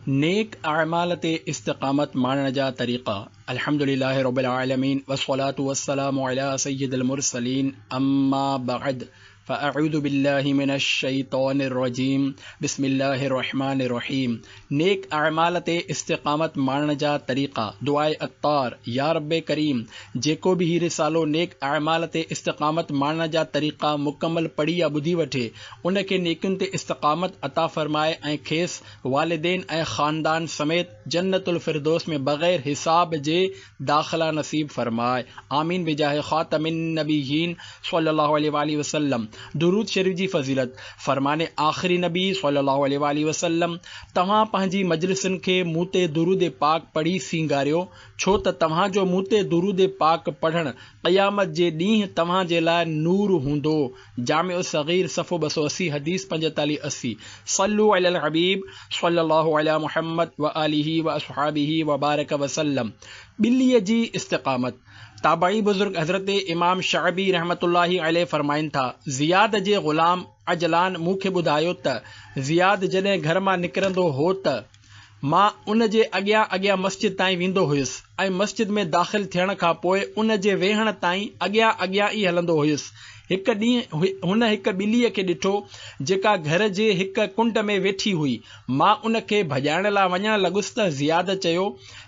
नेक अमाल ते इस्तिक़ामत माणण जा तरीक़ा। अल्हम्दुलिल्लाहि रब्बिल आलमीन वस्सलातु वस्सलामु अला सय्यिदिल मुरसलीन अम्मा बअद फ़अऊज़ु बिल्लाहि मिनश शैतानिर रजीम बिस्मिल्लाहिर रहमानिर रहीम। नेक अमाल ते इस्तिक़ामत माणण जा तरीक़ा। दुआए अत्तार। या रब्बे करीम, जेको भी ही रिसालो नेक अमाल ते इस्तिक़ामत माणण जा तरीक़ा मुकम्मल पढ़ी या ॿुधी वठे, उन खे नेकियुनि ते इस्तिक़ामत अता फ़रमाए ऐं खेसि वालिदैन ऐं ख़ानदान समेत जन्नतुल फ़िरदौस में बग़ैर हिसाब जे दाख़िला नसीब फ़रमाए। आमीन बिजाहे ख़ातमिन नबिय्यीन सल्लल्लाहु अलैहि वसल्लम। दुरूद शरीफ जी फ़ज़ीलत। फ़रमाने आख़िरी नबी सल्लल्लाहु अलैहि वसल्लम, तव्हां पंहिंजी मजलिसुनि खे मूं ते दुरूद पाक पढ़ी सींगारियो, छो त तव्हां जो मूं ते दुरूद पाक पढ़णु क़यामत जे ॾींहुं तव्हां जे लाइ नूर हूंदो। जामिउ सग़ीर सफ़ो 280 हदीस 4580। सल्लु अलल हबीब सल्लल्लाहु अला मुहम्मद व आलिहि व अस्हाबिहि व बारक वसल्लम। ॿिलीअ जी इस्तिक़ामत। ताबई बुज़ुर्ग हज़रत इमाम शाअबी रहमतुल्लाहि अलैहि फ़रमाइनि था, ज़ियाद जे ग़ुलाम अजलान मूंखे ॿुधायो त ज़ियाद जॾहिं घर मां निकिरंदो हो त मां उन जे अॻियां अॻियां मस्जिद ताईं वेंदो हुयुसि ऐं मस्जिद में दाख़िल थियण खां पोइ उन जे वेहण ताईं अॻियां अॻियां ई हलंदो हुयुसि। हिकु ॾींहुं हुन हिकु ॿिलीअ खे ॾिठो जेका घर जे हिकु कुंड में वेठी हुई। मां उन खे भॼाइण लाइ वञणु लॻुसि त ज़ियाद चयो,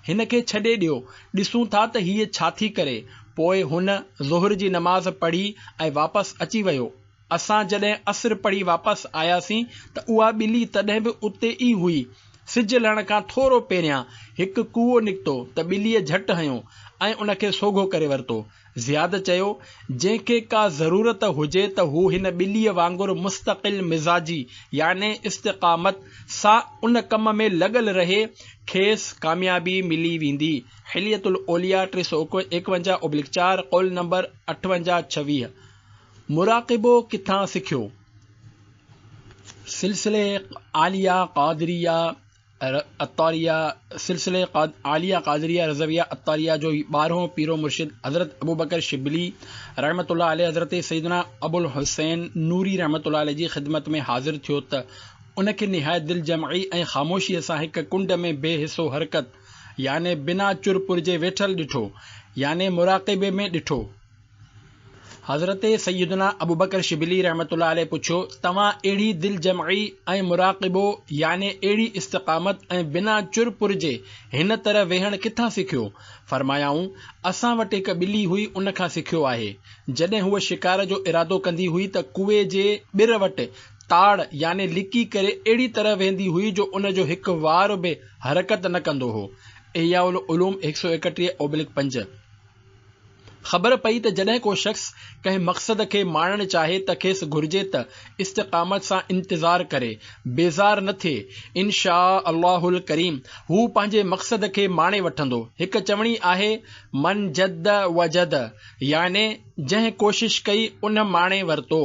हिन खे छॾे ॾियो, ॾिसूं था त हीअ छा थी करे। पोइ हुन ज़ुहर जी नमाज़ पढ़ी ऐं वापसि अची वियो। असां जॾहिं असर पढ़ी वापसि आयासीं त उहा ॿिली तॾहिं बि उते ई हुई। सिज लहण खां थोरो पहिरियां हिकु कूओ निकितो त ॿिलीअ झटि हंयो ऐं उन खे सोघो करे वरितो। ज़ियाद चयो, जंहिंखे का ज़रूरत हुजे त हू हिन ॿिलीअ वांगुरु मुस्तक़िल मिज़ाजी याने इस्तिक़ामत सां उन कम में लॻल रहे, खेसि कामयाबी मिली वेंदी। हिलियतुल औलिया 351/4 कौल नंबर 58-26। मुराक़िबो किथां सिखियो। सिलसिले आलिया क़ादिरिया अत्तारिया सिलसिले आलिया क़ादिरिया रज़विया अत्तारिया जो 12हों पीरो मुर्शिद हज़रत अबू बकर शिबली रहमतुल्लाह अलैह हज़रत सैयदना अबुल हुसैन नूरी रहमतुल्लाह अलैह जी ख़िदमत में हाज़िर थियो त उन खे निहायत दिल जमई ऐं ख़ामोशीअ सां हिकु कुंड में बेहिसो हरकत याने बिना चुर पुरजे वेठल ॾिठो, याने मुराक़िबे में ॾिठो। हज़रत सैयदना अबू बकर शिबली रहमतुल्लाह अलैह पुछियो, तव्हां अहिड़ी दिल जमई ऐं मुराक़िबो याने अहिड़ी इस्तिक़ामत ऐं बिना चुर पुरजे हिन तरह वेहण किथां सिखियो। फ़रमायाऊं, असां वटि हिकु ॿिली हुई, उन खां सिखियो आहे। जॾहिं हूअ शिकार जो इरादो कंदी हुई त कुएं जे ॿिर वटि ताड़ याने लिकी करे अहिड़ी तरह वेंदी हुई जो उन जो हिकु वार बि हरकत न कंदो हो। इहयाउल उलूम 131/5। ख़बर पई त जॾहिं को शख़्स कंहिं मक़सद खे माणणु चाहे त खेसि घुर्जे त इस्तिक़ामत सां इंतज़ार करे, बेज़ार न थिए। इंशा अल्लाहुल करीम हू पंहिंजे मक़सद खे माणे वठंदो। हिकु चवणी आहे, मन जद वजद, याने जंहिं कोशिश कई उन माणे वरितो।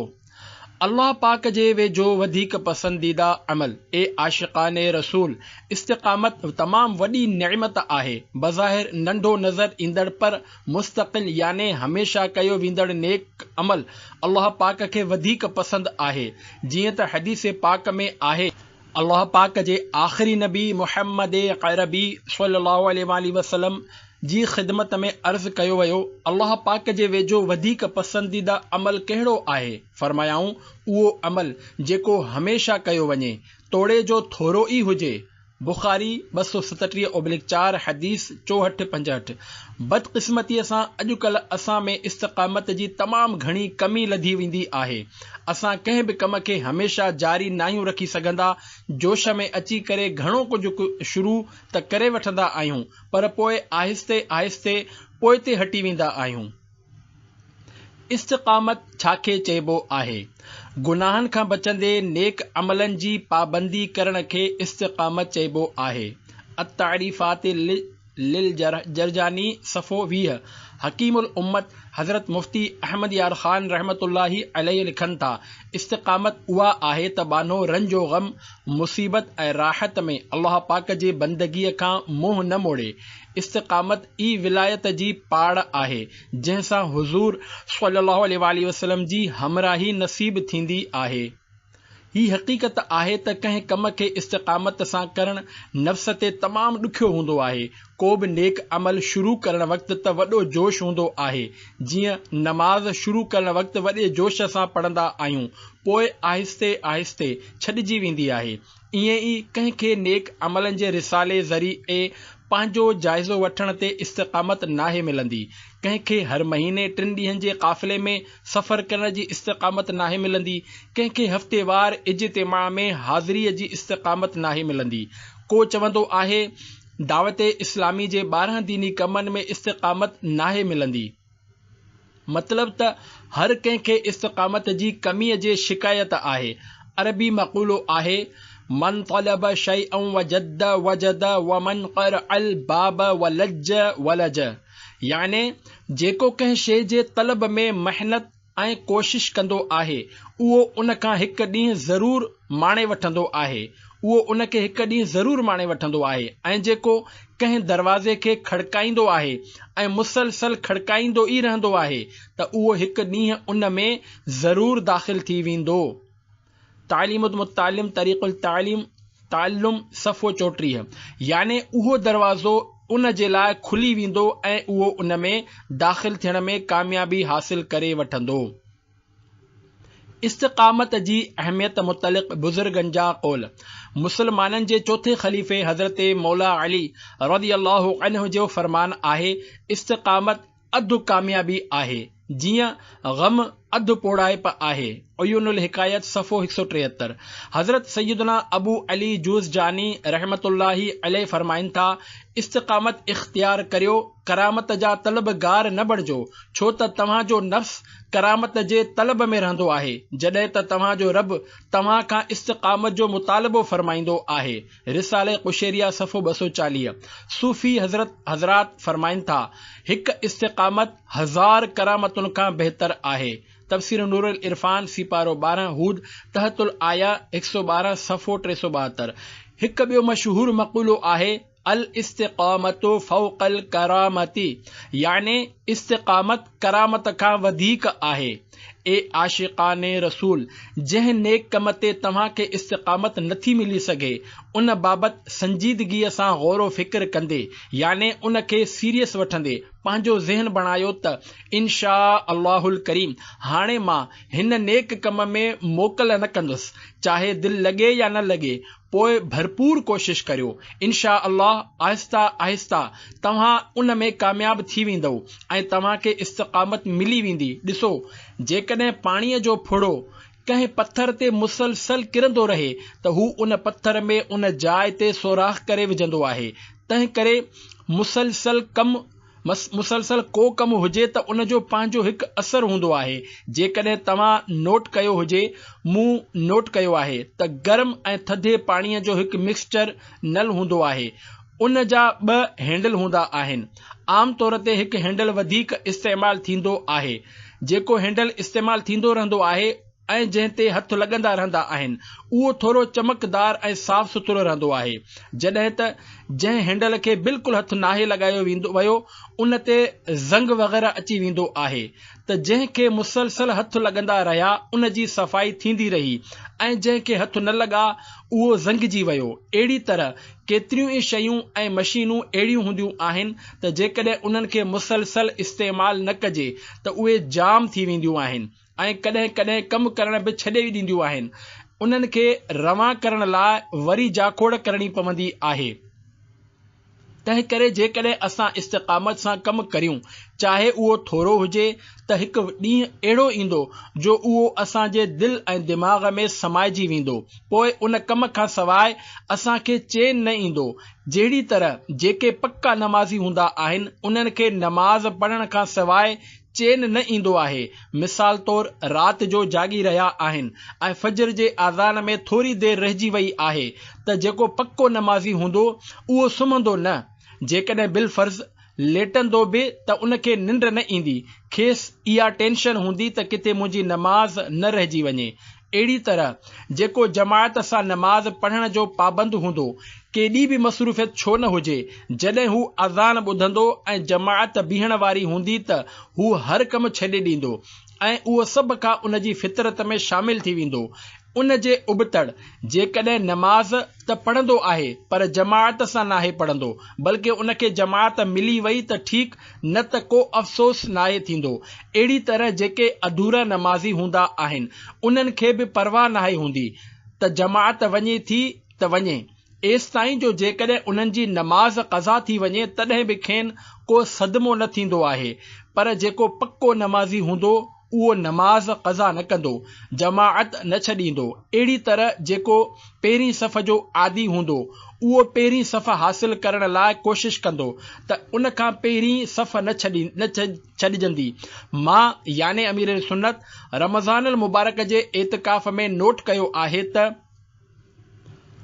अल्लाह पाक जे वेझो वधीक पसंदीदा अमल ए आशिक़ाने रसूल। इस्तिक़ामत तमामु वॾी नेमत आहे। बज़ाहिर नंढो नज़र ईंदड़ पर मुस्तक़िल याने हमेशा कयो वेंदड़ नेक अमल अल्लाह पाक खे वधीक पसंदि आहे। जीअं त हदीस पाक में आहे, अल्लाह पाक जे आख़िरी नबी मुहम्मद अरबी सल्लल्लाहु अलैहि वसल्लम जी ख़िदमत में अर्ज़ कयो वियो, अल्लाह पाक जे वेझो वधीक पसंदीदा अमल कहिड़ो आहे। फ़रमायाऊं, उहो अमल जेको हमेशा कयो वञे, तोड़े जो थोरो ई हुजे। बुख़ारी 237/4 हदीस 64-65। बदक़िस्मतीअ सां अॼुकल्ह असां में इस्तिक़ामत जी तमामु घणी कमी लधी वेंदी आहे। असां कंहिं बि कम खे हमेशा जारी नाहियूं रखी सघंदा। जोश में अची करे घणो कुझु शुरू त करे वठंदा आहियूं, पर पोइ आहिस्ते आहिस्ते पोइ ते हटी वेंदा आहियूं। इस्तिक़ामत छाखे चइबो आहे। गुनाहनि खां बचंदे नेक अमलनि जी पाबंदी करण खे इस्तिक़ामत चइबो आहे। अत्तारीफ़ात लिल जरजानी सफ़ो 20। हकीमुल उम्मत हज़रत मुफ्ती अहमद यार ख़ान रहमतुल्लाहि अलैहि लिखनि था, इस्तिक़ामत उहा आहे त बानो रंजो ग़म मुसीबत ऐं राहत में अल्लाह पाक जे बंदगीअ खां मुंहुं न मोड़े। इस्तिक़ामत ई विलायत जी पाड़ आहे, जंहिंसां हुज़ूर सल्लल्लाहु अलैहि वसल्लम जी हमराही नसीब थींदी आहे। ही हक़ीक़त आहे त कंहिं कम खे इस्तिक़ामत सां करणु नफ़्स ते तमामु ॾुखियो हूंदो आहे। को बि नेक अमल शुरू करण वक़्तु त वॾो जोश हूंदो आहे। जीअं नमाज़ शुरू करण वक़्तु वॾे जोश सां पढ़ंदा आहियूं, पोइ आहिस्ते आहिस्ते छॾिजी वेंदी आहे। ईअं ई कंहिंखे नेक अमलनि जे रिसाले ज़रिए पंहिंजो जाइज़ो वठण ते इस्तिक़ामत नाहे मिलंदी। कंहिंखे हर महीने 3 ॾींहंनि जे क़ाफ़िले में सफ़र करण जी इस्तिक़ामत नाहे मिलंदी। कंहिंखे हफ़्तेवार इज्तिमा में हाज़िरीअ जी इस्तिक़ामत नाहे मिलंदी। को चवंदो आहे दावत इस्लामी जे 12 दीनी कमनि में इस्तिक़ामत नाहे मिलंदी। मतिलब त हर कंहिंखे इस्तिक़ामत जी कमीअ जे शिकायत आहे। अरबी मक़ूलो आहे मन तलब शैअन वजद वजद वमन क़रअल बाब वलज वलज, याने जेको कंहिं शइ जे तलब में मेहनत ऐं कोशिश कंदो आहे उहो उन खां हिकु ॾींहुं ज़रूर माणे वठंदो आहे। ऐं जेको कंहिं दरवाज़े खे खड़काईंदो आहे ऐं मुसलसल खड़काईंदो ई रहंदो आहे त उहो हिकु ॾींहुं उन में ज़रूर दाख़िल थी वेंदो। तालीमुल मुतालिम तरीक़ुल ताल्लुम सफ़ो 34, याने उहो दरवाज़ो उन जे लाइ खुली वेंदो ऐं उहो उन में दाख़िल थियण में कामयाबी हासिल करे वठंदो। इस्तिक़ामत जी अहमियत मुतलिक़ बुज़ुर्गनि जा क़ौल। मुसलमाननि जे चौथे ख़लीफ़े हज़रत मौला अली रज़ियल्लाहु अन्हु जो फ़रमान आहे, इस्तिक़ामत अधु कामयाबी आहे जीअं ग़म अधु पोड़ाइप आहे। उयूनुल हिकायत सफ़ो 173। हज़रत सैयदना अबू अली जूज़जानी रहमतुल्लाही अलैह फरमाइनि था, इस्तिक़ामत इख्तियार करियो, करामत जा तलबगार न बणिजो, छो त तव्हांजो नफ़्स करामत जे तलब में रहंदो आहे, जॾहिं त तव्हांजो रब तव्हां खां इस्तिक़ामत जो मुतालबो फरमाईंदो आहे। रिसाले कुशैरिया सफ़ो 240। सूफ़ी हज़रात फरमाइनि था, हिकु इस्तिक़ामत 1000 करामतुनि खां बहितर आहे। तफ़सीर नूरुल इरफान सिपारो 12 हूद तहतुल आया 112 सफ़ो 372। हिकु ॿियो मशहूर मक़ूलो आहे अल इस्तिक़ामतु फ़ौक़ल करामती, याने इस्तिक़ामत करामत खां वधीक आहे। ए आशिक़ाने रसूल, जंहिं नेक कम ते तव्हांखे इस्तिक़ामत नथी मिली सघे उन बाबति संजीदगीअ सां गौर फ़िक्र कंदे, याने उन खे सीरियस वठंदे पंहिंजो ज़हन बणायो त इंशा अल्लाहुल करीम हाणे मां हिन नेक कम में मोकल न कंदुसि, चाहे दिलि लॻे या न लॻे। पोइ भरपूर कोशिश करियो, इंशा अल्लाह आहिस्ता आहिस्ता तव्हां उन में कामयाब थी वेंदव ऐं तव्हांखे इस्तिक़ामत मिली वेंदी। ॾिसो, जेकॾहिं पाणीअ जो फुड़ो कंहिं पत्थर ते मुसलसल किरंदो रहे त हू उन पत्थर में उन जाइ ते सोराख़ करे विझंदो आहे। तंहिं करे मुसलसल को कमु हुजे त उन जो पंहिंजो हिकु असरु हूंदो आहे। जेकॾहिं तव्हां नोट कयो हुजे, मूं नोट कयो आहे त गर्म ऐं थधे पाणीअ जो हिकु मिक्सचर नल हूंदो आहे, उन जा 2 हैंडल हूंदा आहिनि। आम तौर ते हिकु हैंडल वधीक इस्तेमालु थींदो आहे। जेको हैंडल इस्तेमालु थींदो रहंदो आहे ऐं जंहिं ते हथ लॻंदा रहंदा आहिनि उहो थोरो चमकदार ऐं साफ़ सुथरो रहंदो आहे, जॾहिं त जंहिं हैंडल खे बिल्कुलु हथ नाहे लॻायो वियो उन ते ज़ंग वग़ैरह अची वेंदो आहे त जंहिंखे मुसलसल हथ लॻंदा रहिया उन जी सफ़ाई थींदी रही ऐं जंहिंखे हथ न लॻा उहो ज़ंगजी वियो। अहिड़ी तरह केतिरियूं ई शयूं ऐं मशीनूं अहिड़ियूं हूंदियूं आहिनि त जेकॾहिं उन्हनि खे मुसलसल इस्तेमालु न कजे त उहे जाम थी वेंदियूं आहिनि ऐं कॾहिं कॾहिं कमु करण बि छॾे ॾींदियूं आहिनि। उन्हनि खे रवां करण लाइ वरी जाखोड़ करणी पवंदी आहे। तंहिं करे जेकॾहिं असां इस्तिक़ामत सां कमु करियूं, चाहे उहो थोरो हुजे, त हिकु ॾींहुं अहिड़ो ईंदो जो उहो असांजे दिलि ऐं दिमाग़ में समाइजी वेंदो। पोइ उन कम खां सवाइ असांखे चैन न ईंदो। जहिड़ी तरह जेके पक्का नमाज़ी हूंदा आहिनि उन्हनि खे नमाज़ पढ़ण खां सवाइ चैन न ईंदो आहे। मिसाल तौर राति जो जागी रहिया आहिनि ऐं फजर जे आज़ान में थोरी देरि रहिजी वई आहे त जेको पक्को नमाज़ी हूंदो उहो सुम्हंदो न। जेकॾहिं बिलफर्ज़ लेटंदो बि त उन खे निंड न ईंदी, खेसि इहा टेंशन हूंदी त किथे मुंहिंजी नमाज़ न रहिजी वञे। अहिड़ी तरह जेको जमायत सां नमाज़ पढ़ण जो पाबंद हूंदो, केॾी बि मसरूफ़ियत छो न हुजे, जॾहिं हू अज़ान ॿुधंदो ऐं जमायत बीहण वारी हूंदी त हू हर कमु छॾे ॾींदो ऐं उहो सभ खां उन जी फितरत में शामिल थी वेंदो। उन जे उबतड़ जेकॾहिं नमाज़ त पढ़ंदो आहे पर जमात सां नाहे पढ़ंदो, बल्कि उनखे जमात मिली वई त ठीक, न त को अफ़सोस नाहे थींदो। अहिड़ी तरह जेके अधूरा नमाज़ी हूंदा आहिनि उन्हनि खे बि परवाह नाहे हूंदी त जमात वञे थी त वञे, एसिताईं जो जेकॾहिं उन्हनि जी नमाज़ क़ज़ा थी वञे तॾहिं बि खेनि को सदमो न थींदो आहे। पर जेको पक्को नमाज़ी हूंदो उहो नमाज़ क़ज़ा न कंदो, जमाअत न छॾींदो। अहिड़ी तरह जेको पहिरीं सफ़ जो आदी हूंदो उहो पहिरीं सफ़ हासिल करण लाइ कोशिश कंदो त उन खां पहिरीं सफ़ न छॾिजंदी। मां याने अमीर सुन्नत रमज़ान मुबारक जे एतिकाफ़ में नोट कयो आहे त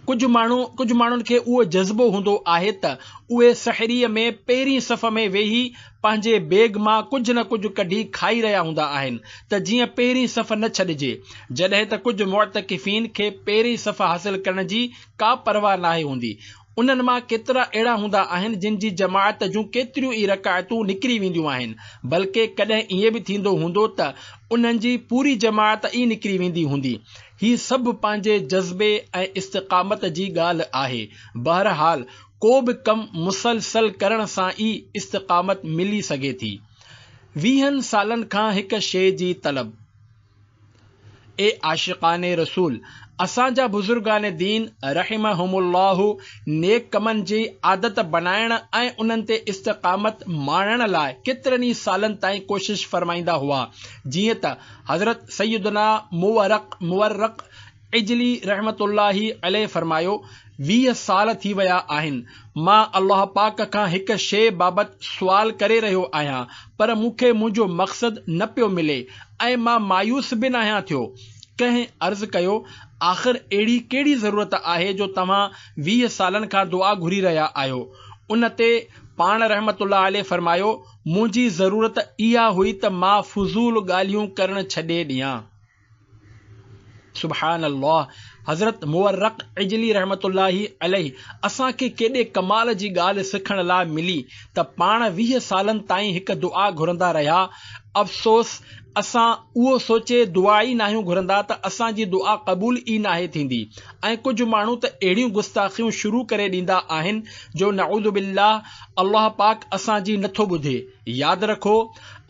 कुझु माण्हुनि खे उहो जज़्बो हूंदो आहे त उहे सहरीअ में पहिरीं सफ़ में वेही पंहिंजे बेग मां कुझु न कुझु कढी खाई रहिया हूंदा आहिनि त जीअं पहिरीं सफ़ न छॾिजे, जॾहिं त कुझु मुअतकिफ़ीन खे पहिरीं सफ़ हासिल करण जी का परवाह नाहे हूंदी। उन्हनि मां केतिरा अहिड़ा हूंदा आहिनि जिन जी जमात जूं केतिरियूं ई रकायतूं निकिरी वेंदियूं आहिनि, बल्कि कॾहिं ईअं बि थींदो हूंदो त उन्हनि जी पूरी जमात ई निकिरी वेंदी हूंदी। ही सभु पंहिंजे जज़्बे ऐं इस्तिक़ामत जी ॻाल्हि आहे। बहरहाल को बि कमु मुसलसल करण सां ई इस्तिक़ामत मिली सघे थी। 20 सालनि खां हिक शइ जी तलब। ए आशिक़ाने रसूल, असांजा बुज़ुर्गान दीन रहिमहुमुल्लाह नेक कमनि जी आदत बनाइण ऐं उन्हनि ते इस्तिक़ामत माणण लाइ केतिरनि ई सालनि ताईं कोशिश फरमाईंदा हुआ। जीअं त हज़रत सैयदना मुवर्रक़ इजली रहमतुल्लाही अलैहि फरमायो, 20 साल थी विया आहिनि, मां अल्लाह पाक खां हिक शइ बाबति सुवाल करे रहियो आहियां, पर मूंखे मुंहिंजो मक़सद न पियो मिले ऐं मां मायूस बि न आहियां थियो। कंहिं अर्ज़ कयो, आख़िर अहिड़ी कहिड़ी ज़रूरत आहे जो तव्हां 20 सालनि खां दुआ घुरी रहिया आहियो? उन ते पाण रहमतुल्लाह अलैहि फरमायो, मुंहिंजी ज़रूरत इहा हुई त मां फुज़ूल ॻाल्हियूं करण छॾे ॾियां। सुभान अल्लाह। हज़रत मुवर्रक़ इजली रहमतुल्लाही अलैहि असांखे केॾे कमाल जी ॻाल्हि सिखण लाइ मिली त पाण 20 सालनि ताईं हिकु दुआ घुरंदा रहिया। अफ़सोस असां उहो सोचे दुआ ई नाहियूं घुरंदा त असांजी दुआ क़बूल ई नाहे थींदी। ऐं कुझु माण्हू त अहिड़ियूं गुस्ताखियूं शुरू करे ॾींदा आहिनि जो नऊज़ु बिल्लाह, अल्लाह पाक असांजी नथो ॿुधे। यादि रखो,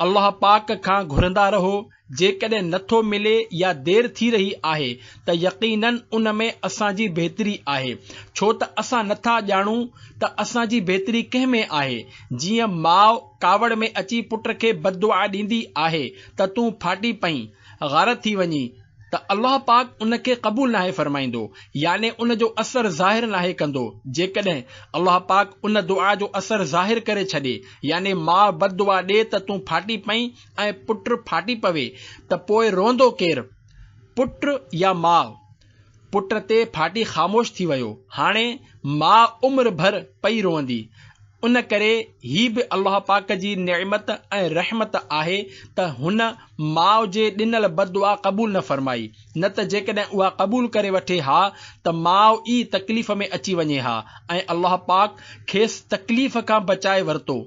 अल्लाह पाक खां घुरंदा रहो। जेकॾहिं नथो मिले या देर थी रही आहे त यकीनन उन में असांजी बहितरी आहे, छो त असां नथा ॼाणूं त असांजी बहितरी कंहिं में आहे। जीअं माउ कावड़ में अची पुट खे बददुआ ॾींदी आहे त तूं फाटी पई, ग़ार थी वञी, त अल्लाह पाक उन खे क़बूल नाहे फरमाईंदो, याने उन जो असर ज़ाहिर नाहे कंदो। जेकॾहिं अल्लाह पाक उन दुआ जो असर ज़ाहिर करे छॾे, याने माउ बददुआ ॾे त तूं फाटी पई ऐं पुट फाटी पवे, त पोइ रोंदो केरु, पुट या माउ? पुट ते फाटी ख़ामोश थी वियो, हाणे माउ उम्र भर पई रोअंदी। उन करे ही बि अल्लाह पाक जी नेमत ऐं रहमत आहे त हुन माउ जे ॾिनल बददुआ क़बूल न फरमाई, न त जेकॾहिं उहा क़बूल करे वठे हा त माउ ई तकलीफ़ में अची वञे हा ऐं अल्लाह पाक खेसि तकलीफ़ खां बचाए वरितो।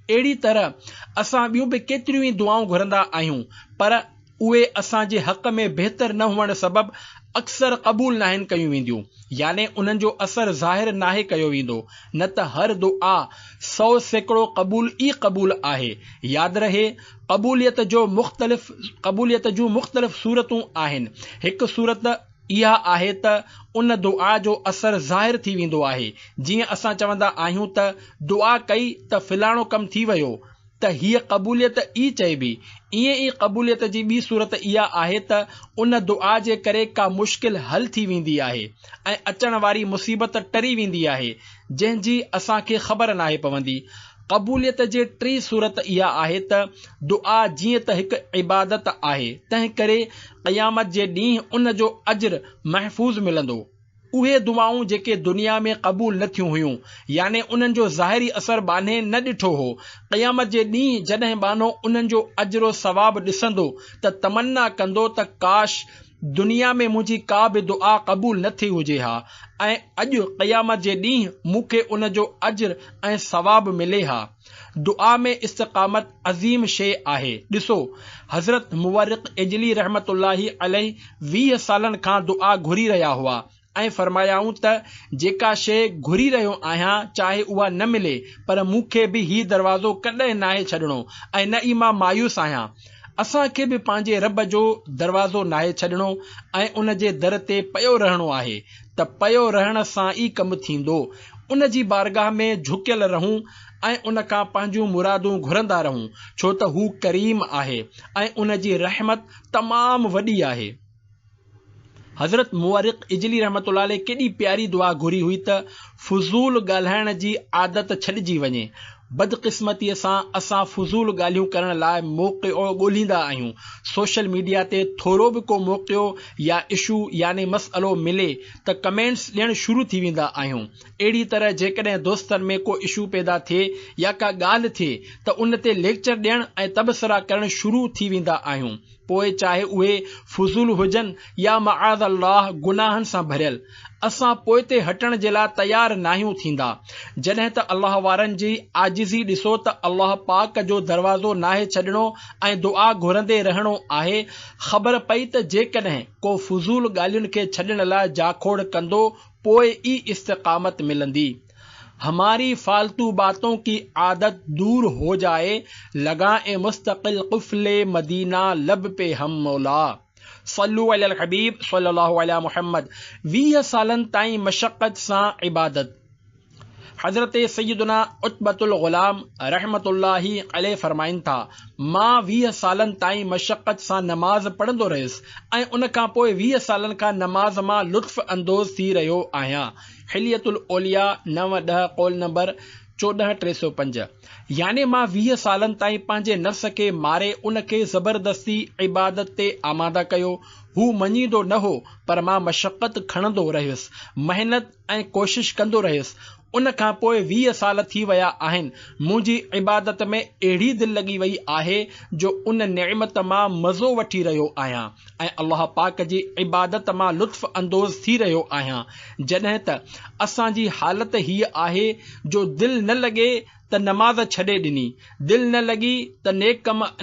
अहिड़ी तरह असां ॿियूं बि केतिरियूं ई दुआऊं घुरंदा आहियूं, पर उहे असांजे हक़ में बहितर न हुअण सबबि अक्सर क़बूल नाहिनि कयूं वेंदियूं, याने उन्हनि जो असर ज़ाहिर नाहे कयो वेंदो। न त हर दुआ 100% क़बूल ई क़बूल आहे। यादि रहे, क़बूलियत जूं मुख़्तलिफ़ सूरतूं आहिनि। हिकु सूरत इहा आहे त उन दुआ जो असर ज़ाहिर थी वेंदो आहे। जीअं असां चवंदा आहियूं त दुआ कई त फिलाणो कमु थी वियो, त हीअ क़बूलियत ई चइबी। ईअं ई क़बूलियत जी ॿी सूरत इहा आहे त उन दुआ जे करे का मुश्किल हल थी वेंदी आहे ऐं अचण वारी मुसीबत टरी वेंदी आहे, जंहिंजी असांखे ख़बर नाहे पवंदी। क़बूलियत जे टी सूरत इहा आहे त दुआ जीअं त हिकु इबादत आहे, तंहिं करे क़यामत जे ॾींहुं उन जो अज्र महफ़ूज़ मिलंदो। उहे दुआऊं जेके दुनिया में क़बूल न थियूं हुयूं, याने उन्हनि जो ज़ाहिरी असर बाने न ॾिठो हो, क़यामत जे ॾींहुं जॾहिं बानो उन्हनि जो अजरो सवाब ॾिसंदो त तमन्ना कंदो त काश दुनिया में मुंहिंजी का बि दुआ क़बूल न थी हुजे हा ऐं अॼु क़यामत जे ॾींहुं मूंखे उन जो अज्र ऐं सवाब मिले हा। दुआ में इस्तिक़ामत अज़ीम शइ आहे। ॾिसो, हज़रत मुवरिक़ इजली रहमतुल्लाही अलैहि 20 सालनि खां दुआ घुरी रहिया हुआ ऐं फरमायाऊं त जेका शइ घुरी रहियो आहियां चाहे उहा न मिले, पर मूंखे बि ही दरवाज़ो कॾहिं नाहे छॾिणो ऐं न ई मां मायूस आहियां। असांखे बि पंहिंजे रब जो दरवाज़ो नाहे छॾिणो ऐं उन जे दर ते पयो रहणो आहे त पयो रहण सां ई कमु थींदो। उन जी बारगाह में झुकियल रहूं ऐं उन खां पंहिंजूं मुरादूं घुरंदा रहूं, छो त हू करीम आहे ऐं उन जी रहमत तमामु वॾी आहे। हज़रत मुवरिक़ इजली रहमतुल्लाह अलैह केॾी प्यारी दुआ घुरी हुई त फुज़ूल ॻाल्हाइण जी आदत छॾिजी वञे। बदकिस्मतीअ सां असां फुज़ूल ॻाल्हियूं करण लाइ मौक़िओ ॻोल्हींदा आहियूं। सोशल मीडिया ते थोरो बि को मौक़िओ या इशू यानी मसइलो मिले त कमेंट्स ॾियणु शुरू थी वेंदा आहियूं। अहिड़ी तरह जेकॾहिं दोस्तनि में को इशू पैदा थिए या का ॻाल्हि थिए त उन ते लेक्चर ॾियणु ऐं तबसरा करणु शुरू थी वेंदा आहियूं। पोइ चाहे उहे फुज़ूल हुजनि या मआज़ अल्लाह गुनाहनि सां भरियल, असां पोइ ते हटण जे लाइ तयारु नाहियूं थींदा। जॾहिं त अल्लाह वारनि जी आजिज़ी ॾिसो त अल्लाह पाक जो दरवाज़ो नाहे छॾिणो ऐं दुआ घुरंदे रहणो आहे। ख़बर पई त जेकॾहिं को फुज़ूल ॻाल्हियुनि खे छॾण लाइ जाखोड़ कंदो पोइ ई इस्तिक़ामत मिलंदी। हमारी फालतू बातों की आदत दूर हो जाए, लगाए मुस्तकिल कुफले मदीना लब पे हम मौला। सल्लु अलल हबीब सल्लल्लाहु अलैहि मुहम्मद। 20 सालनि ताईं मशक्क़त सां इबादत। हज़रत सैयदना उतबतुल ग़ुलाम रहमतुल्लाही अलैहि फरमाइनि था, मां 20 सालनि ताईं मशक्क़त सां नमाज़ पढ़ंदो रहियुसि ऐं उन खां पोइ 20 सालनि खां नमाज़ मां लुत्फ़ अंदोज़ थी रहियो आहियां। हिलियतुल औलिया 9-10 कौल नंबर 14305। यानी मां 20 सालनि ताईं पंहिंजे नफ़्स खे मारे उन खे ज़बरदस्ती इबादत ते आमादा कयो। हू मञींदो न हो, पर मां मशक्क़त खणंदो रहियुसि, महिनत ऐं कोशिश कंदो रहियुसि। उन खां पोइ 20 साल थी विया आहिनि। मुंहिंजी इबादत में अहिड़ी दिलि लॻी वई आहे जो उन नेमत मां मज़ो वठी रहियो आहियां ऐं अल्लाह पाक जी इबादत मां लुत्फ़ अंदोज़ थी रहियो आहियां। जॾहिं त असांजी हालत हीअ आहे जो दिलि न लॻे त नमाज़ छॾे ॾिनी, दिलि न लॻी त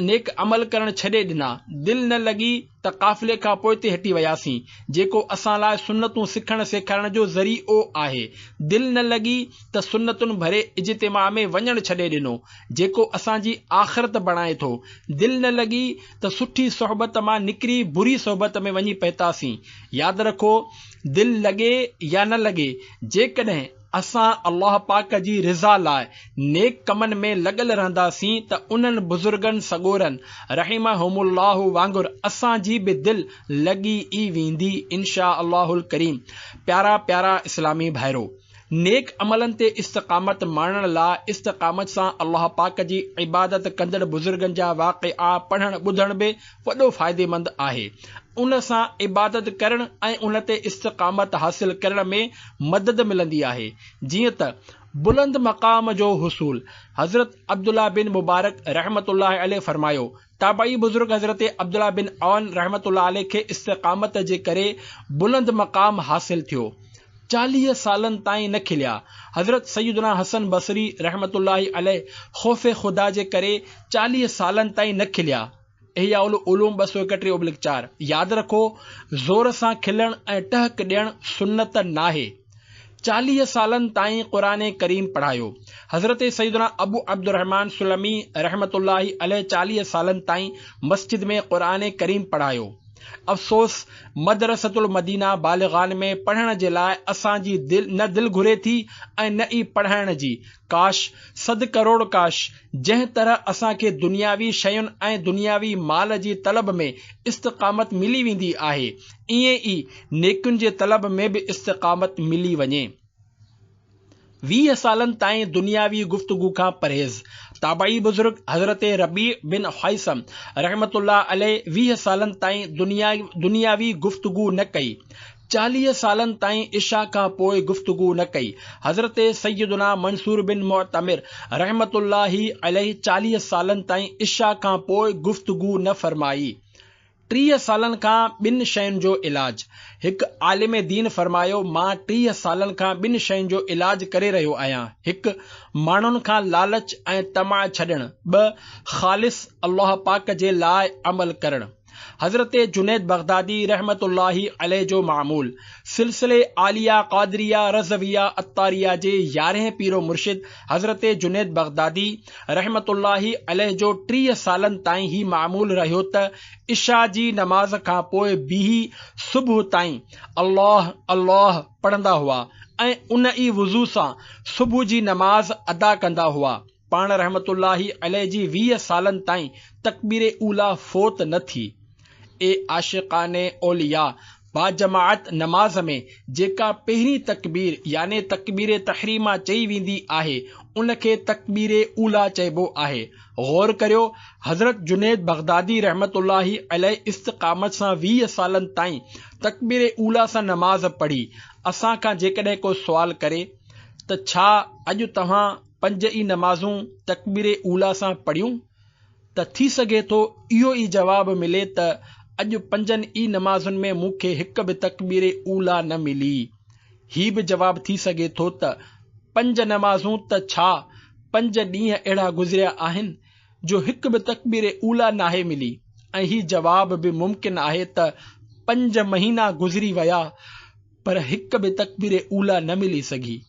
नेक अमल करणु छॾे ॾिना, दिलि न लॻी त काफ़िले खां पोइ ते हटी वियासीं जेको असां लाइ सुन्नतूं सिखण सेखारण जो ज़रियो आहे, दिलि न लॻी त सुन्नतुनि भरे इज्तिमा में वञणु छॾे ॾिनो जेको असांजी आख़िरत बणाए थो, दिलि न लॻी त सुठी सोहबत मां निकिरी बुरी सोहबत में वञी पहुतासीं। यादि रखो, दिलि लॻे या न लॻे, जेकॾहिं असां अल्लाह पाक जी रिज़ा लाइ नेक कमनि में लॻल रहंदासीं त उन्हनि बुज़ुर्गनि सॻोरनि रहिमहुमुल्लाहु वांगुरु असांजी बि दिलि लॻी ई वेंदी इंशा अल्लाहुल करीम। प्यारा प्यारा इस्लामी भाइरो, नेक अमलनि ते इस्तिक़ामत माणण लाइ इस्तिक़ामत सां अल्लाह पाक जी इबादत कंदड़ बुज़ुर्गनि जा वाक़िआ पढ़णु ॿुधण बि वॾो फ़ाइदेमंद आहे। उन सां इबादत करण ऐं उन ते इस्तिक़ामत हासिल करण में मदद मिलंदी आहे। जीअं त बुलंद मक़ाम जो हुसूल। हज़रत अब्दुल्ला बिन मुबारक रहमतुल्लाह अलैह फरमायो, ताबई बुज़ुर्ग हज़रत अब्दुल्ला बिन औन रहमतुल्लाह अलैह खे इस्तिक़ामत जे करे बुलंद मक़ाम हासिल थियो। 40 सालनि ताईं न खिलिया। हज़रत सैयदना हसन बसरी रहमतुल्लाह अलैह ख़ौफ़ खुदा जे करे 40 सालनि ताईं न खिलिया। इहिया उलूम 231/4। यादि रखो, ज़ोर सां खिलण ऐं टहक ॾियणु सुन्नत नाहे। 40 सालनि ताईं क़ुरान करीम पढ़ायो। हज़रत सैयदना अबू अब्दुर्रहमान सुलमी रहमतुल्लाही अलैह 40 सालनि ताईं मस्जिद में क़ुरान करीम पढ़ायो। अफ़सोस, मदरसतुल मदीना बालिग़ान में पढ़ण जे लाइ असांजी दिलि घुरे थी ऐं न ई पढ़ाइण जी। काश, सद करोड़ काश, जंहिं तरह असांखे दुनियावी शयुनि ऐं दुनियावी माल जी तलब में इस्तिक़ामत मिली वेंदी आहे, ईअं ई नेकियुनि जे तलब में बि इस्तिक़ामत मिली वञे। 20 सालनि ताईं दुनियावी गुफ्तगू खां परहेज़। ताबई बुज़ुर्ग हज़रत रबी बिन हैसम रहमतुल्लाह अलैह 20 सालनि ताईं दुनियावी गुफ्तगू न कई। 40 सालनि ताईं इशा खां पोइ गुफ्तगू न कई। हज़रत सैयदना मंसूर बिन मुअतमिर रहमतुल्लाही अलैह 40 सालनि ताईं इशा खां पोइ गुफ्तगू न फरमाई। 30 सालनि खां 2 शयुनि जो इलाज। हिकु आलिम दीन फरमायो, मां 30 सालनि खां 2 शयुनि जो इलाज करे रहियो आहियां। हिकु, माण्हुनि खां लालच ऐं तमा छॾणु। 2, ख़ालिस अल्लाह पाक जे लाइ अमल करणु। हज़रत जुनैद बगदादी रहमतुल्लाहि अलैह जो मामूल सिलसिले आलिया क़ादरिया रज़विया अत्तारिया जे 11हें पीरो मुर्शिद हज़रत जुनैद बगदादी रहमतुल्लाहि अलैह जो 30 सालनि ताईं ही मामूल रहियो त इशा जी नमाज़ खां पोइ बीही सुबुह ताईं अल्लाह अल्लाह पढ़ंदा हुआ ऐं उन ई वुज़ू सां सुबुह जी नमाज़ अदा कंदा हुआ। पाण रहमतुल्लाहि अलैह जी 20 सालनि ताईं तकबीर ऊला फोत न थी। ए आशिकाने औलिया, बाजमाअत नमाज में जेका पहिरीं तकबीर याने तकबीर तहरीमा चई वेंदी आहे उनखे तकबीर ऊला चइबो आहे। गौर करियो, हज़रत जुनैद बगदादी रहमतुल्लाहि अलैह इस्तिक़ामत सां 20 सालनि ताईं तकबीर ऊला सां नमाज पढ़ी। असां खां जेकॾहिं को सुवाल करे त छा अॼु तव्हां 5 ई नमाज़ूं तकबीर ऊला सां पढ़ियूं, त थी सघे थो इहो ई जवाब मिले त अॼु 5 ई नमाज़ुनि में मूंखे हिकु बि तकबीर ऊला न मिली। ही बि जवाब थी सघे थो त 5 नमाज़ूं त छा 5 ॾींहं अहिड़ा गुज़रिया आहिनि जो हिकु बि तकबीर ऊला नाहे मिली। ऐं ही जवाब बि मुमकिन आहे त 5 महीना गुज़री विया पर हिकु बि तकबीर ऊला न मिली सघी।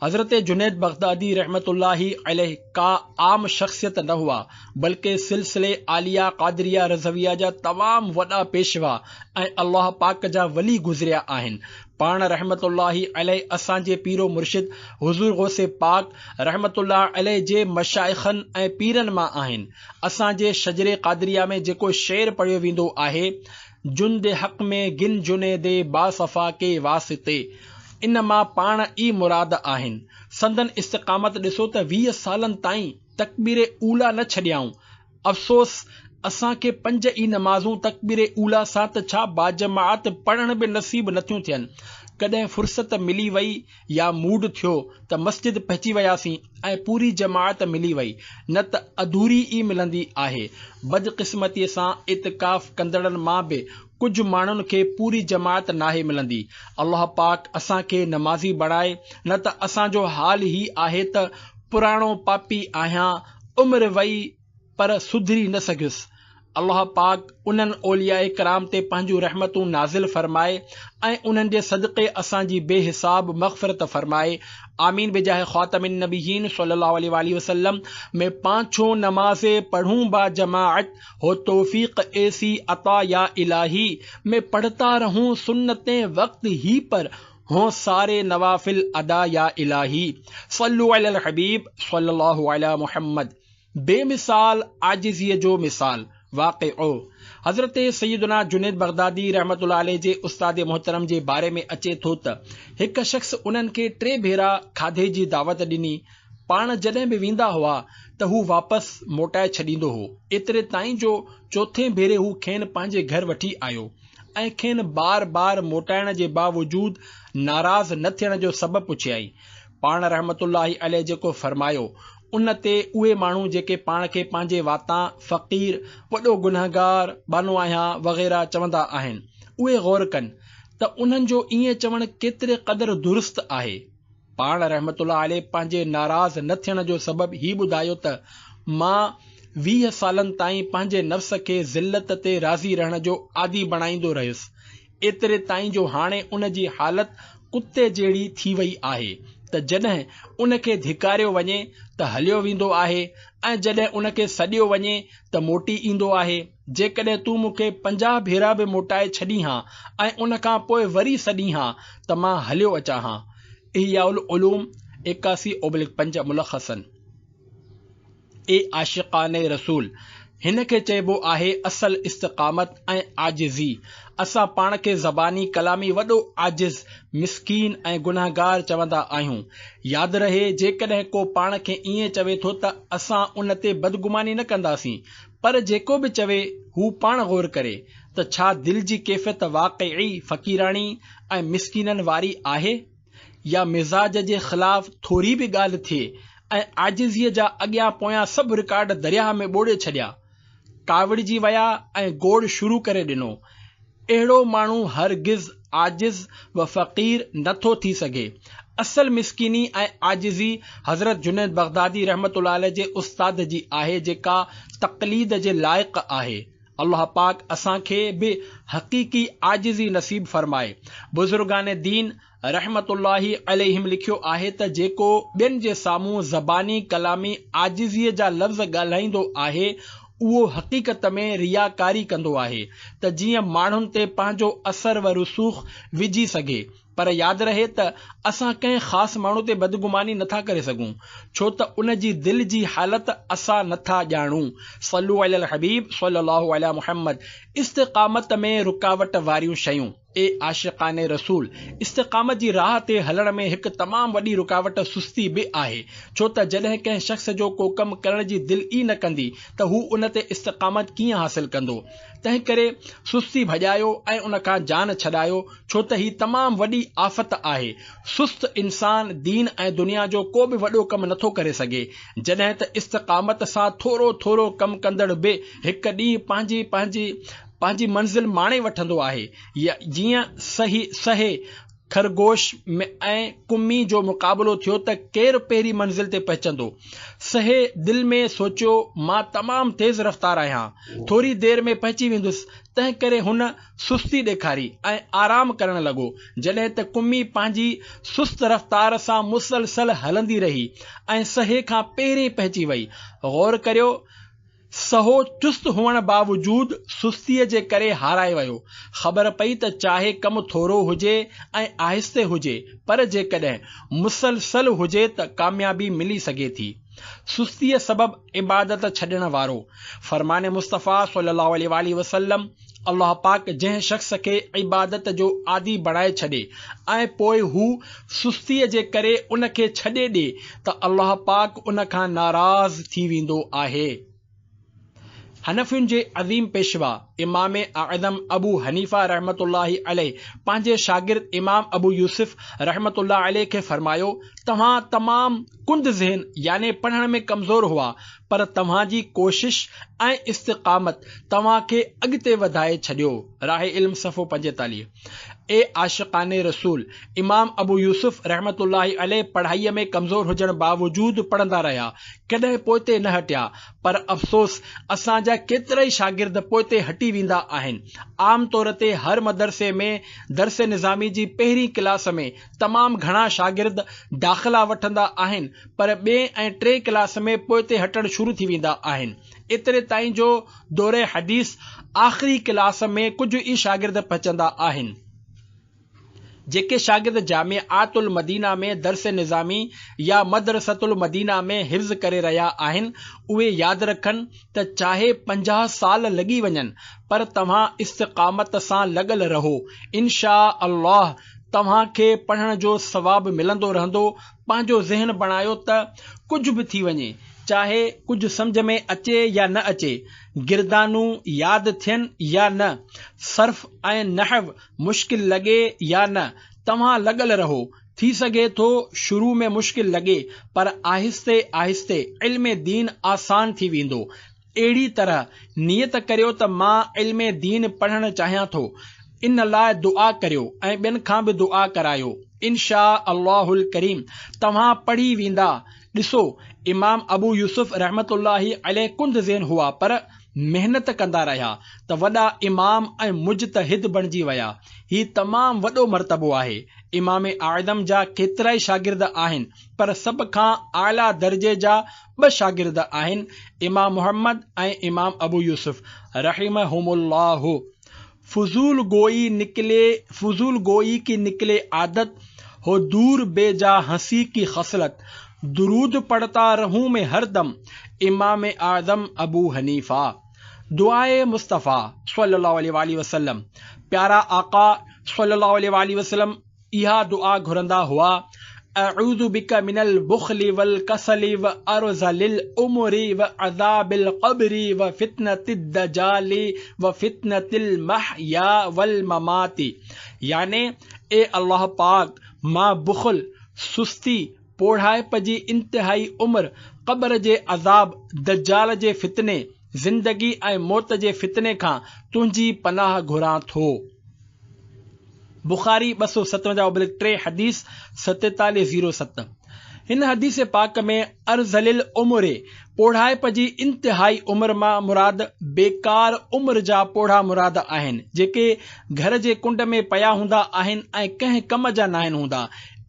हज़रत जुनैद बगदादी रहमतुल्लाहि अलैह का आम शख्सियत न हुआ बल्कि सिलसिले आलिया क़ादरिया रज़विया जा तमाम वॾा पेशवा ऐं अल्लाह पाक जा वली गुज़रिया आहिनि। पाण रहमतुल्लाहि अलैह असांजे पीरो मुर्शिद हुज़ूर गौसे पाक रहमतुल्लाह अलैह जे मशाइखनि ऐं पीरनि मां आहिनि। असांजे शजरे क़ादरिया में जेको शेर पढ़ियो वेंदो आहे, जुंदे हक़ में गिन जुनैदे बासफ़ा के वास्ते, इन मां पाण ई मुराद आहिनि। संदन इस्तिक़ामत ॾिसो त 20 सालनि ताईं तकबीर ऊला न छॾियाऊं। अफ़सोस, असांखे 5 ई नमाज़ूं तकबीर ऊला सां त छा बाजमाअत पढ़ण बि नसीब नथियूं थियनि। कॾहिं फुर्सत मिली वई या मूड थियो त मस्जिद पहुची वियासीं ऐं पूरी जमाअत मिली वई, न त अधूरी ई मिलंदी आहे। बदकिस्मतीअ सां इतिकाफ़ कंदड़नि मां बि कुझु माण्हुनि खे पूरी जमाअत नाहे मिलंदी। अल्लाह पाक असांखे नमाज़ी बणाए, न त असांजो हाल ही आहे त पुराणो पापी आहियां, उमिरि वई पर सुधरी न सघियुसि। अल्लाह पाक उन्हनि औलिया कराम ते पंहिंजूं रहमतूं नाज़िल फरमाए ऐं उन्हनि जे सदक़े असांजी बेहिसाब मग़फ़िरत फरमाए। आमीन बिजाह ख़ातमिन नबिय्यीन सल्लल्लाहु अलैहि वसल्लम। मैं 5 नमाज़े पढ़ूं बा जमाअत, हो तौफीक ऐसी अता या इलाही। मैं पढ़ता रहूं सुन्नतें वक्त ही पर, हो सारे नवाफिल अदा या इलाही। सल्लु अलल हबीब सल्लल्लाहु अला मुहम्मद। बेमिसाल आजिज़ीअ जो मिसाल वाक़िओ। हज़रत सैयदना जुनैद बगदादी रहमतुल्लाह अलैह जे उस्ताद मोहतरम जे बारे में अचे थो त हिकु शख़्स उन्हनि खे 3 भेरा खाधे जी दावत ॾिनी। पाण जॾहिं बि वेंदा हुआ त हू वापसि मोटाए छॾींदो हो। एतिरे ताईं जो 4 भेरे हू खेनि पंहिंजे घर वठी आयो ऐं खेनि बार बार मोटाइण जे बावजूद नाराज़ न थियण जो सबबु पुछियाई। पाण रहमतुल्लाहि अलैह जेको फरमायो, उन ते उहे माण्हू जेके पाण खे पंहिंजे वातां फ़क़ीर, वॾो गुनहगार, बानो आहियां वग़ैरह चवंदा आहिनि, उहे गौर कनि त उन्हनि जो ईअं चवणु केतिरे क़दुरु दुरुस्त आहे। पाण रहमतुल्लाह अलैह पंहिंजे नाराज़ न थियण जो सबबु ही ॿुधायो त मां 20 सालनि ताईं पंहिंजे नफ़्स खे ज़िल्लत ते राज़ी रहण जो आदी बणाईंदो रहियुसि। एतिरे ताईं जो हाणे उन जी हालत कुते जहिड़ी थी वई आहे त जॾहिं उन खे धिकारियो वञे त हलियो वेंदो आहे ऐं जॾहिं उन खे सॾियो वञे त मोटी ईंदो आहे। जेकॾहिं तूं मूंखे 50 भेरा बि मोटाए छॾी हां ऐं उन खां पोइ वरी सॾी हां त मां हलियो अचां हां। इहयाउल उलूम 81/5 मुलख़सन। ए आशिक़ाने रसूल, हिन खे चइबो आहे असल इस्तिक़ामत ऐं आजिज़ी। असां पाण खे ज़बानी कलामी वॾो आजिज़, मिस्कीन ऐं गुनहगार चवंदा आहियूं। यादि रहे, जेकॾहिं को पाण खे ईअं चवे थो त असां उन ते बदगुमानी न कंदासीं, पर जेको बि चवे हू पाण गौर करे त छा दिलि जी कैफ़ियत वाक़ई फ़क़ीराणी ऐं मिस्कीननि वारी आहे, या मिज़ाज जे ख़िलाफ़ थोरी बि ॻाल्हि थिए ऐं आजिज़ीअ जा अॻियां पोयां सभु रिकॉर्ड दरिया में ॿोड़े छॾिया। काविड़जी विया ऐं गोड़ शुरू करे ॾिनो। अहिड़ो माण्हू हरगिज़ आजिज़ व फ़क़ीर नथो थी सघे। असल मिस्किनी ऐं आजिज़ी हज़रत जुनैद बग़दादी रहमतुल्लाह अलैह जे उस्ताद जी आहे, जेका तक़लीद जे लाइक़ आहे। अल्लाह पाक असांखे बि हक़ीक़ी आजिज़ी नसीब फरमाए। बुज़ुर्गान दीन रहमतुल्लाहि अलैहिम लिखियो आहे त जेको ॿियनि जे साम्हूं ज़बानी कलामी आजिज़ीअ जा लफ़्ज़ ॻाल्हाईंदो आहे, उहो हक़ीक़त में रियाकारी कंदो आहे त जीअं माण्हुनि ते पंहिंजो असर व रुसूख़ विझी सघे। पर यादि रहे त असां कंहिं ख़ासि माण्हू ते बदगुमानी नथा करे सघूं, छो त उन जी दिलि जी हालत असां नथा ॼाणूं। सल्लू अलल हबीब सल्लल्लाहु अला मुहम्मद। इस्तिक़ामत में रुकावट वारियूं शयूं। ए आशिक़ाने रसूल, इस्तिक़ामत जी राह ते हलण में हिकु तमामु वॾी रुकावट सुस्ती बि आहे, छो त जॾहिं कंहिं शख़्स जो को कमु करण जी दिलि ई न कंदी त हू उन ते इस्तिक़ामत कीअं हासिल कंदो। तंहिं करे सुस्ती भॼायो ऐं उन खां जान छॾायो, छो त ही तमामु वॾी आफ़त आहे। सुस्त इंसान दीन ऐं दुनिया जो को बि वॾो कमु नथो करे सघे, जॾहिं त इस्तिक़ामत सां थोरो थोरो कमु कंदड़ बि हिकु ॾींहुं पंहिंजी मंज़िल माणे वठंदो आहे। जीअं सहे खरगोश ऐं कुमी जो मुक़ाबलो थियो त केरु पहिरीं मंज़िल ते पहुचंदो। सहे दिलि में सोचियो, मां तमामु तेज़ रफ़्तार आहियां, थोरी देरि में पहुची वेंदुसि। तंहिं करे हुन सुस्ती ॾेखारी ऐं आराम करणु लॻो, जॾहिं त कुमी पंहिंजी सुस्त रफ़्तार सां मुसलसल हलंदी रही ऐं सहे खां पहिरीं पहुची वई। गौर करियो, सहो चुस्त हुअण बावजूद सुस्तीअ जे करे हाराए वियो। ख़बर पई त चाहे कमु थोरो हुजे ऐं आहिस्ते हुजे, पर जेकॾहिं मुसलसल हुजे त कामयाबी मिली सघे थी। सुस्तीअ सबब इबादत छॾण वारो। फरमाने मुस्तफ़ा सल्लल्लाहु अलैहि वसल्लम, अल्लाह पाक जंहिं शख़्स खे इबादत जो आदी बणाए छॾे ऐं पोइ हू सुस्तीअ जे करे उन खे छॾे ॾे त अल्लाह पाक उन खां नाराज़ थी वेंदो आहे। हनफियुनि जे अज़ीम पेशवा इमाम आज़म अबू हनीफ़ा रहमतुल्लाहि अलैह पंहिंजे शागिर्द इमाम अबू यूसुफ रहमतुल्लाह अलैह खे फरमायो, तव्हां तमामु कुंद ज़हन यानी पढ़ण में कमज़ोर हुआ, पर तव्हां जी कोशिश ऐं इस्तिक़ामत तव्हां खे अॻिते वधाए छॾियो। राह इल्म सफ़ो 45। ए आशिक़ाने रसूल, इमाम अबू यूसुफ रहमतुल्लाहि अलैह पढ़ाईअ में कमज़ोर हुजण बावजूद पढ़ंदा रहिया, कॾहिं पोइते न हटिया। पर अफ़सोस, असांजा केतिरा ई शागिर्द पोइते हटी वेंदा आहिनि। आम तौर ते हर मदरसे में दर्स निज़ामी जी पहिरीं क्लास में तमामु घणा शागिर्द दाख़िला वठंदा आहिनि, पर ॿिए ऐं टे क्लास में पोइते हटण शुरू थी वेंदा आहिनि। एतिरे ताईं जो दौरे हदीस आख़िरी क्लास में कुझु ई शागिर्द पहुचंदा आहिनि। जेके शागिर्द जामिआतुल मदीना में दर्स निज़ामी या मदरसतुल मदीना में हिफ्ज़ करे रहिया आहिनि, उहे यादि रखनि त चाहे 50 साल लॻी वञनि, पर तव्हां इस्तिक़ामत सां लॻल रहो। इंशा अल्लाह तव्हां खे पढ़ण जो सवाबु मिलंदो रहंदो। पंहिंजो ज़हन बणायो त कुझु बि थी वञे, चाहे कुझु सम्झ में अचे या न अचे, गिरदानू यादि थियनि या न, सर्फ़ ऐं नहव मुश्किल लॻे या न, तव्हां लॻल रहो। थी सघे थो शुरू में मुश्किल लॻे, पर आहिस्ते आहिस्ते इल्म दीन आसान थी वेंदो। अहिड़ी तरह नियत करियो त मां इल्म दीन पढ़णु चाहियां थो। इन लाइ दुआ करियो ऐं ॿियनि खां बि दुआ करायो। इंशा अल्लाहुल करीम तव्हां पढ़ी वेंदा। ॾिसो, इमाम अबू यूसुफ रहमतुल्लाहि अलैह कुंद ज़हन हुआ, पर मेहनत कंदा रहिया त वॾा इमाम ऐं मुजतहिद बणिजी विया। ही तमामु वॾो मर्तबो आहे। इमाम आज़म जा केतिरा ई शागिर्द आहिनि, पर सभ खां आला दर्जे जा 2 शागिर्द आहिनि, इमाम मुहम्मद ऐं इमाम अबू यूसुफ रहिमहुमुल्लाह। फुजूल गोई की निकले आदत हो, दूर बेजा हंसी की खसलत, दुरूद पढ़ता रहूं मैं हरदम, इमाम आज़म अबू हनीफा। दुआए मुस्तफ़ा सल्लल्लाहु अलैहि वसल्लम, प्यारा आका सल्लल्लाहु अलैहि वसल्लम इहा दुआ घुरंदा हुआ, अऊज़ु बिका मिनल बुख़्लि वल कसलि व अर्ज़लिल उमरि व अज़ाबिल क़ब्रि व फितनतिद दजालि व फितनतिल महया वल ममाति। याने, ए अल्लाह पाक, मां बुख़ल, सुस्ती, पोढ़ाइप जी इंतिहाई उम्र, क़ब्र जे अज़ाब, दज्जाल जे फितने ज़िंदगी ऐं मौत जे फितने खां तुंहिंजी पनाह घुरां थो। बुखारी 257/3 हदीस 4707। हिन हदीस पाक में अर्ज़लिल उम्र पोढ़ाइप जी इंतिहाई उम्र मां मुराद बेकार उम्र जा पोढ़ा मुराद आहिनि जेके घर जे कुंड में पया हूंदा आहिनि ऐं कंहिं कम जा नाहिनि हूंदा।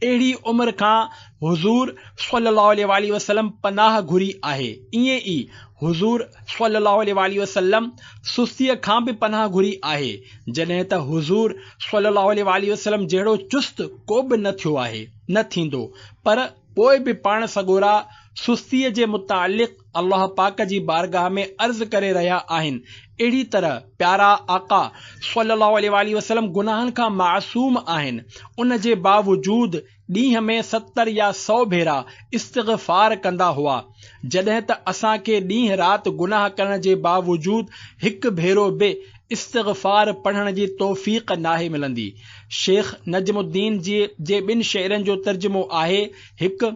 अहिड़ी उम्र खां हुज़ूर सल्लल्लाहु अलैहि वसल्लम पनाह घुरी आहे। ईअं ई हुज़ूर सल्लल्लाहु अलैहि वसल्लम सुस्तीअ खां बि पनाह घुरी आहे, जॾहिं त हुज़ूर सल्लल्लाहु अलैहि वसल्लम जहिड़ो चुस्त को बि न थियो आहे, न थींदो। पर पोइ बि पाण सगोरा सुस्तीअ जे मुतालिक़ अल्लाह पाक जी बारगाह में अर्ज़ करे रहिया आहिनि। अहिड़ी तरह प्यारा आका सल्लल्लाहु अलैहि वसल्लम गुनाहनि खां मासूम आहिनि। उन जे बावजूद ॾींहं में 70 या 100 भेरा इस्तिग़फ़ार कंदा हुआ, जॾहिं त असांखे ॾींहं राति गुनाह करण जे बावजूद हिकु भेरो बि इस्तिग़फ़ार पढ़ण जी तौफ़ीक़ नाहे मिलंदी। शेख नजमुद्दीन जे ॿिनि शेरनि जो तर्जुमो आहे: हिकु,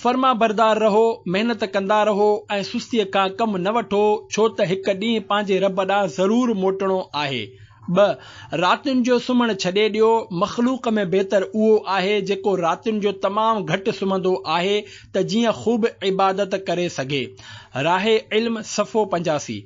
फर्मा बरदार रहो, महिनत कंदा रहो ऐं सुस्तीअ खां कमु न वठो, छो त हिकु ॾींहुं पंहिंजे रब ॾांहुं ज़रूर मोटणो आहे। ॿ, रातियुनि जो सुम्हणु छॾे ॾियो, मख़लूक़ में बहितर उहो आहे जेको रातियुनि जो तमामु घटि सुम्हंदो आहे त जीअं ख़ूब इबादत करे सघे। राहे इल्म सफ़ो 85।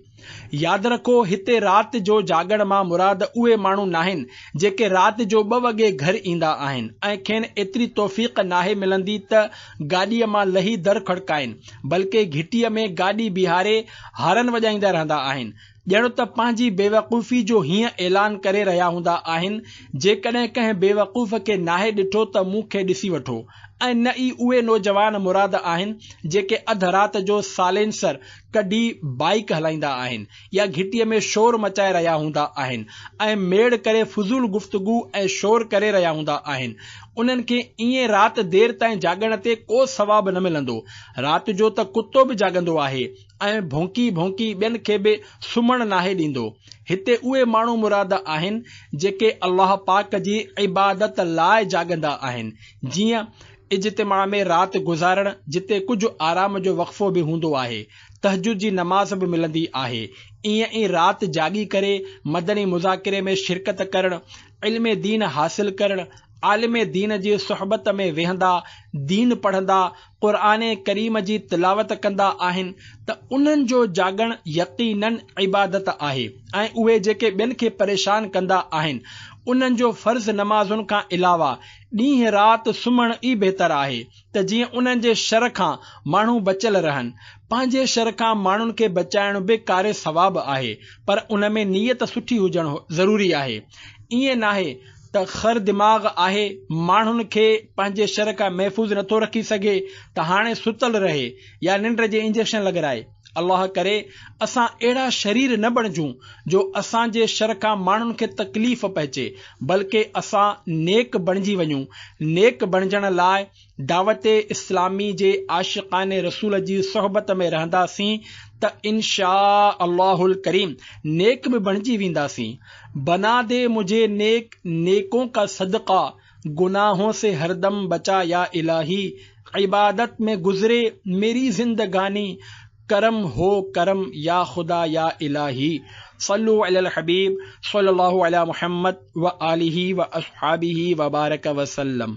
यादि रखो, हिते राति जो जागण मां मुराद उहे माण्हू नाहिनि जेके राति जो 2 वॻे घर ईंदा आहिनि ऐं खेनि एतिरी तौफ़ीक़ नाहे मिलंदी त गाॾीअ मां लही दर खड़काइनि, बल्कि घिटीअ में गाॾी बीहारे हारन वॼाईंदा रहंदा आहिनि, ॼणो त पंहिंजी बेवकूफ़ी जो हीअं ऐलान करे रहिया हूंदा आहिनि: जेकॾहिं कंहिं बेवकूफ़ खे नाहे ॾिठो त मूंखे ॾिसी वठो। ऐं न ई उहे नौजवान मुराद आहिनि जेके अधु राति जो साइलेंसर कढी बाइक हलाईंदा आहिनि या घिटीअ में शोर मचाए रहिया हूंदा आहिनि ऐं मेड़ करे फुज़ूल गुफ़्तगू ऐं शोर करे रहिया हूंदा आहिनि। उन्हनि खे ईअं राति देर ताईं जागण ते को सवाबु न मिलंदो। राति जो त कुतो बि जागंदो आहे ऐं भौंकी भौंकी ॿियनि खे बि सुम्हणु नाहे ॾींदो। हिते उहे माण्हू मुराद आहिनि जेके अल्लाह पाक जी इबादत लाइ जागंदा आहिनि, जीअं इज्तिमा में राति गुज़ारण जिते कुझु आराम जो वक़फ़ो बि हूंदो आहे, तहजुद जी नमाज़ बि मिलंदी आहे। ईअं ई राति जागी करे मदनी मुज़ाकिरे में शिरकत करणु, इल्म दीन हासिल करणु, आलिम दीन जी सुहबत में वेहंदा, दीन पढ़ंदा, क़ुरान करीम जी तिलावत कंदा आहिनि त उन्हनि जो जागण यकीनन इबादत आहे। ऐं उहे जेके ॿियनि खे परेशान कंदा आहिनि, उन्हनि जो फ़र्ज़ नमाज़ुनि खां अलावा ॾींहं राति सुम्हणु ई बहितर आहे त जीअं उन्हनि जे शर खां माण्हू बचियल रहनि। पंहिंजे शर खां माण्हुनि खे बचाइण बि कार सवाबु आहे, पर उन में नियत सुठी हुजणु ज़रूरी आहे। ईअं नाहे त ख़र दिमाग़ आहे, माण्हुनि खे पंहिंजे शर खां महफ़ूज़ नथो रखी सघे त हाणे सुतल रहे या निंड जे इंजेक्शन लॻाराए। अल्लाह करे असां अहिड़ा शरीर न बणिजूं जो असांजे शर खां माण्हुनि खे तकलीफ़ पहुचे, बल्कि असां नेक बणिजी वञूं। नेक बणिजण लाइ दावत इस्लामी जे आशिक़ाने रसूल जी सोहबत में रहंदासीं त इंशा अल्लाहुल करीम नेक भी बणिजी वेंदासीं। बना दे मुझे नेक, नेकों का सदका, गुनाहों से हरदम बचा या इलाही, इबादत में गुजरे मेरी जिंदगानी, करम हो करम या खुदा या इलाही। सल्लु अलल हबीब सल्लल्लाहु अला मुहम्मद व आलिही व अस्हाबिही व बारक वसल्लम।